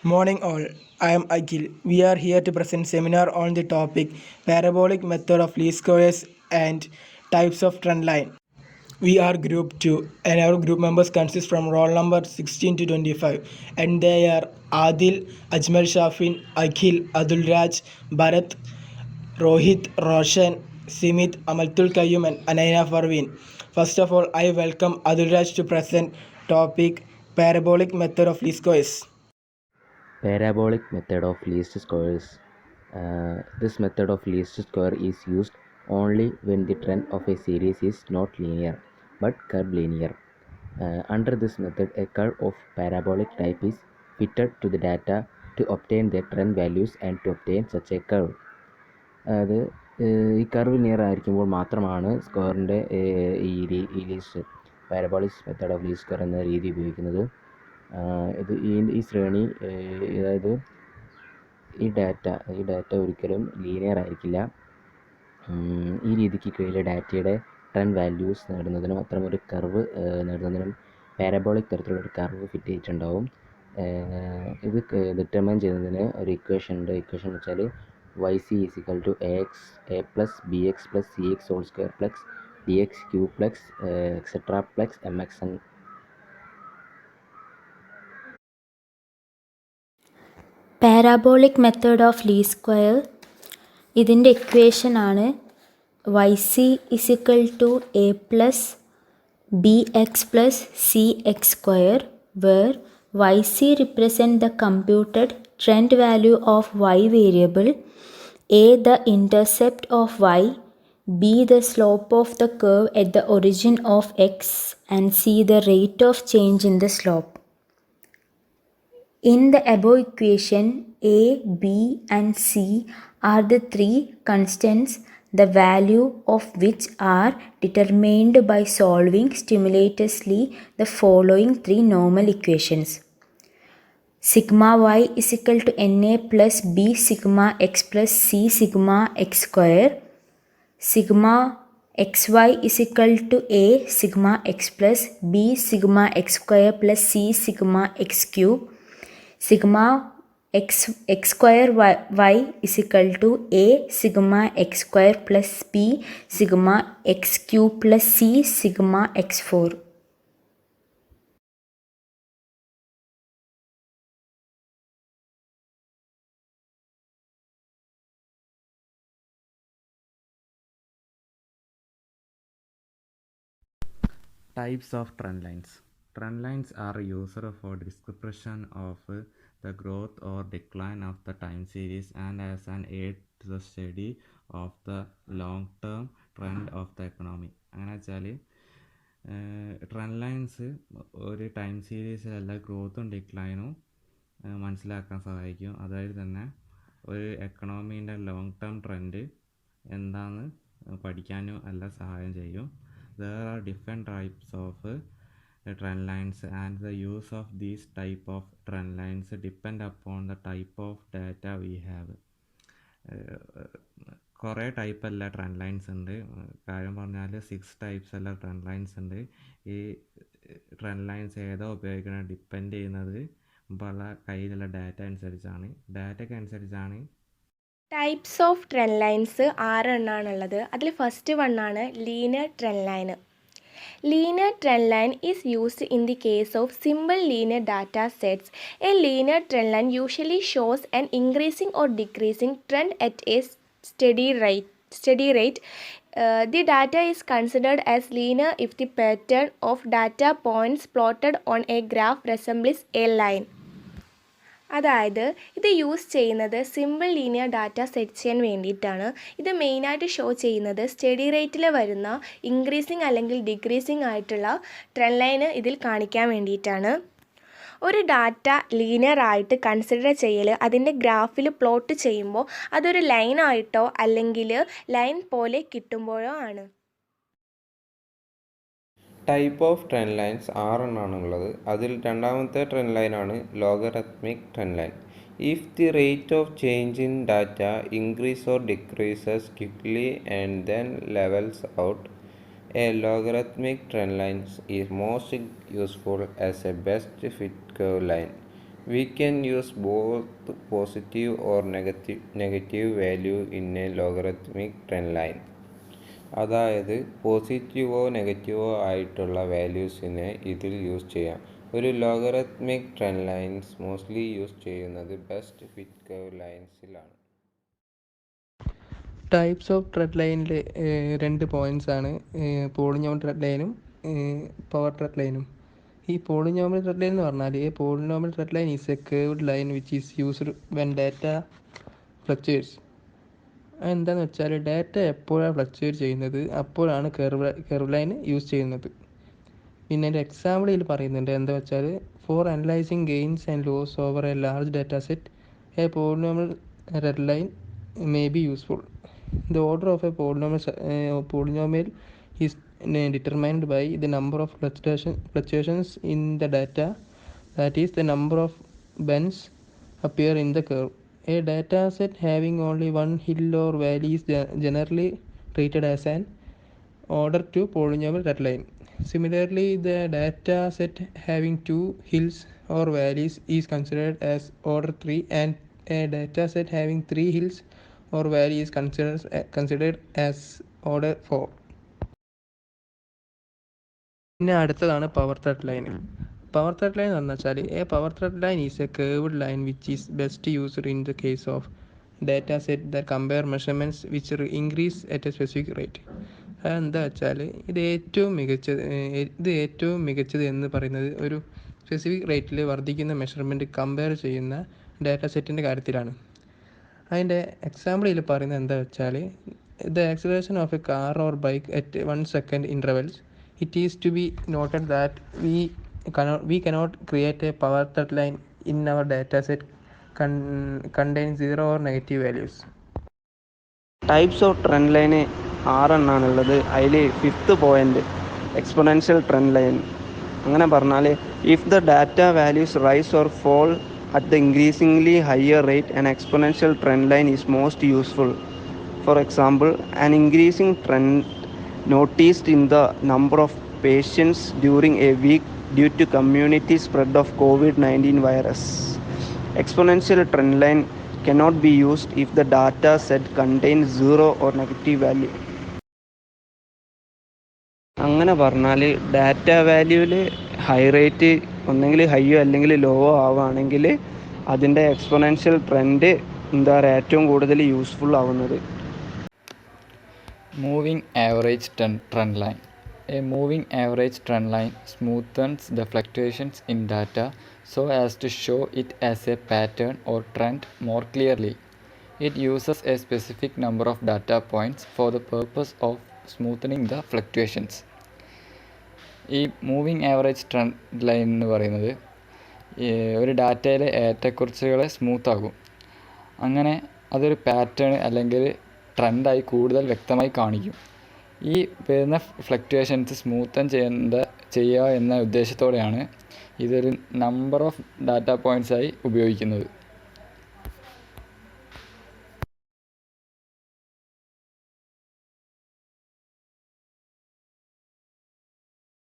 Morning all, I am Akhil. We are here to present seminar on the topic parabolic method of least squares and types of trend line. We are group 2 and our group members consist from roll number 16 to 25 and they are Adil, Ajmal Shafin, Akhil, Adul Raj, Bharat, Rohit, Roshan, Simit, Amaltul Kayyum and Anaya Farveen. First of all, I welcome Adul Raj to present topic parabolic method of least squares. Parabolic method of least squares. This method of least square is used only when the trend of a series is not linear but curvilinear. Under this method, a curve of parabolic type is fitted to the data to obtain the trend values and to obtain such a curve. അത് ഈ curve near ആയിരിക്കുമ്പോൾ മാത്രമാണ് സ്ക്വയറിൻ്റെ ഈ least parabolic method of least square എന്ന രീതി ഉപയോഗിക്കുന്നത്. ഇത് ഈ ശ്രേണി അതായത് ഈ ഡാറ്റ ഒരിക്കലും ലീനിയർ ആയിരിക്കില്ല. ഈ രീതിക്ക് കീഴിലെ ഡാറ്റയുടെ ട്രെൻഡ് വാല്യൂസ് നേടുന്നതിനും അത്തരമൊരു കർവ് നേടുന്നതിനും പാരബോളിക് തരത്തിലുള്ള ഒരു കർവ് ഫിറ്റ് ചെയ്തിട്ടുണ്ടാവും. ഇത് ഡിറ്റർമൈൻ ചെയ്യുന്നതിന് ഒരു ഇക്വേഷൻ ഉണ്ട്. ഇക്വേഷൻ എന്ന് വെച്ചാൽ yc is equal to ax a plus bx plus cx whole square plus dx cube plus etc plus mxn. Parabolic method of least square ഇതിൻ്റെ ഇക്വേഷൻ ആണ് yc is equal to a plus bx plus cx square where yc represent the computed trend value of y variable, a the intercept of y, b the slope of the curve at the origin of x and c the rate of change in the slope. In the above equation, a, b and c are the three constants, the value of which are determined by solving simultaneously the following three normal equations. Sigma y is equal to na plus b sigma x plus c sigma x square. Sigma xy is equal to a sigma x plus b sigma x square plus c sigma x cube. Sigma x square y is equal to a sigma x square plus b sigma x cube plus c sigma x4. Types of trend lines. Trend lines are used for description of the growth or decline of the time series and as an aid to the study of the long-term trend of the economy. അങ്ങനെ വെച്ചാൽ trend lines ഒരു time സീരീസിലുള്ള ഗ്രോത്തും ഡിക്ലൈനും മനസ്സിലാക്കാൻ സഹായിക്കും. അതായത് തന്നെ ഒരു എക്കണോമീൻ്റെ long term trend എന്താണെന്ന് പഠിക്കാനും എല്ലാം സഹായം ചെയ്യും. There are different types of trend lines and the use of these type of trend lines depend upon the type of data we have. കുറേ ടൈപ്പല്ല ട്രെൻഡ് ലൈൻസ് ഉണ്ട്. കാര്യം പറഞ്ഞാൽ 6 ടൈപ്സ് അല്ല ട്രെൻഡ് ലൈൻസ് ഉണ്ട്. ഈ ട്രെൻഡ് ലൈൻസ് ഏതോ ഉപയോഗിക്കുന്നത് depend ചെയ്യുന്നത് മുമ്പുള്ള കയ്യിലുള്ള ഡാറ്റ അനുസരിച്ചാണ്. ടൈപ്സ് ഓഫ് ട്രെൻഡ് ലൈൻസ് 6 എണ്ണാണുള്ളത്. അതിൽ ഫസ്റ്റ് വണ്ണാണ് linear trend line. Linear trend line is used in the case of simple linear data sets. A linear trend line usually shows an increasing or decreasing trend at a steady rate. The data is considered as linear if the pattern of data points plotted on a graph resembles a line. അതായത് ഇത് use ചെയ്യുന്നത് simple linear data set ചെയ്യാൻ വേണ്ടിയിട്ടാണ്. ഇത് മെയിനായിട്ട് show ചെയ്യുന്നത് study റേറ്റിൽ വരുന്ന ഇൻക്രീസിങ് അല്ലെങ്കിൽ ഡിക്രീസിങ് ആയിട്ടുള്ള ട്രെൻഡ് ലൈന് ഇതിൽ കാണിക്കാൻ വേണ്ടിയിട്ടാണ്. ഒരു ഡാറ്റ ലീനിയർ ആയിട്ട് കൺസിഡർ ചെയ്യൽ അതിൻ്റെ ഗ്രാഫിൽ പ്ലോട്ട് ചെയ്യുമ്പോൾ അതൊരു ലൈനായിട്ടോ അല്ലെങ്കിൽ ലൈൻ പോലെ കിട്ടുമ്പോഴോ ആണ്. ടൈപ്പ് ഓഫ് ട്രെൻഡ് ലൈൻസ് 6 എണ്ണാണുള്ളത്. അതിൽ രണ്ടാമത്തെ ട്രെൻഡ് ലൈനാണ് logarithmic trend line. If the rate of change in data increase or decreases quickly and then levels out, a logarithmic trend line is most useful as a best fit curve line. We can use both positive or negative value in a logarithmic trend line. അതായത് പോസിറ്റീവോ നെഗറ്റീവോ ആയിട്ടുള്ള വാല്യൂസിനെ ഇതിൽ use ചെയ്യാം. ഒരു logarithmic trend lines mostly use ചെയ്യുന്നത് best fit curve ലൈൻസിലാണ്. Types of trend ലൈനിൽ 2 points ആണ്, polynomial ട്രെഡ് ലൈനും പവർ ട്രെഡ് ലൈനും. ഈ പോളിനോമിയൽ ട്രെഡ് ലൈൻ എന്ന് പറഞ്ഞാൽ polynomial ട്രെഡ് line is A curved line which is used when data fluctuates. അതെന്താണെന്ന് വെച്ചാൽ ഡാറ്റ എപ്പോഴാണ് ഫ്ലക്ച്വേറ്റ് ചെയ്യുന്നത് അപ്പോഴാണ് കർവ് ലൈൻ യൂസ് ചെയ്യുന്നത്. പിന്നെ എൻ്റെ എക്സാമ്പിളിൽ പറയുന്നുണ്ട് എന്താ വെച്ചാൽ for analysing gains and loss over a large data set a polynomial red line may be useful. The order of a polynomial is determined by the number of fluctuations in the data, that is the number of bends appear in the curve. A data set having only one hill or valley is generally treated as an order 2 polynomial red line. Similarly, the data set having 2 hills or valleys is considered as order 3, and a data set having 3 hills or valley is considered as order 4. പിന്നെ അടുത്തതാണ് power thread line. Power thread line എന്ന് വെച്ചാൽ A power thread line is A curved line which is best used in the case of data set the compare measurements which increase at A specific rate. അതെന്താ വെച്ചാൽ ഇത് ഏറ്റവും മികച്ചത് എന്ന് പറയുന്നത് ഒരു സ്പെസിഫിക് റേറ്റിൽ വർദ്ധിക്കുന്ന മെഷർമെൻറ്റ് കമ്പയർ ചെയ്യുന്ന ഡാറ്റ സെറ്റിൻ്റെ കാര്യത്തിലാണ്. അതിൻ്റെ എക്സാമ്പിളിൽ പറയുന്നത് എന്താ വെച്ചാൽ the acceleration of A car or bike at 1 second intervals. It is to be noted that we cannot create a power thread line in our data set contain 0 or negative values. Types of trend line 6 എണ്ണാണുള്ളത്. അതിൽ 5th point exponential trend line. അങ്ങനെ പറഞ്ഞാൽ if the data values rise or fall at the increasingly higher rate, an exponential trend line is most useful. For example, an increasing trend noticed in the number of patients during a week due to community spread of COVID-19 virus. Exponential trend line cannot be used if the data set contains 0 or negative value. അങ്ങനെ പറഞ്ഞാൽ data വാല്യൂവിൽ high rate ഒന്നെങ്കിൽ ഹൈയോ അല്ലെങ്കിൽ ലോവോ ആവുകയാണെങ്കിൽ അതിൻ്റെ exponential trend എന്താ പറയുക ഏറ്റവും കൂടുതൽ യൂസ്ഫുൾ ആവുന്നത്. Moving average trend line. A moving average trend line smoothens the fluctuations in data so as to show it as a pattern or trend more clearly. It uses a specific number of data points for the purpose of smoothing the fluctuations. ഈ moving average trend line എന്ന് പറയുന്നത് ഒരു ഡാറ്റയിലെ ഏറ്റക്കുറച്ചുകളെ സ്മൂത്താകും. അങ്ങനെ അതൊരു pattern അല്ലെങ്കിൽ ട്രെൻഡായി കൂടുതൽ വ്യക്തമായി കാണിക്കും. ഈ വരുന്ന ഫ്ലക്ച്വേഷൻസ് സ്മൂത്തൻ ചെയ്യുക എന്ന ഉദ്ദേശത്തോടെയാണ് ഇതൊരു നമ്പർ ഓഫ് ഡാറ്റ പോയിൻറ്റ്സായി ഉപയോഗിക്കുന്നത്.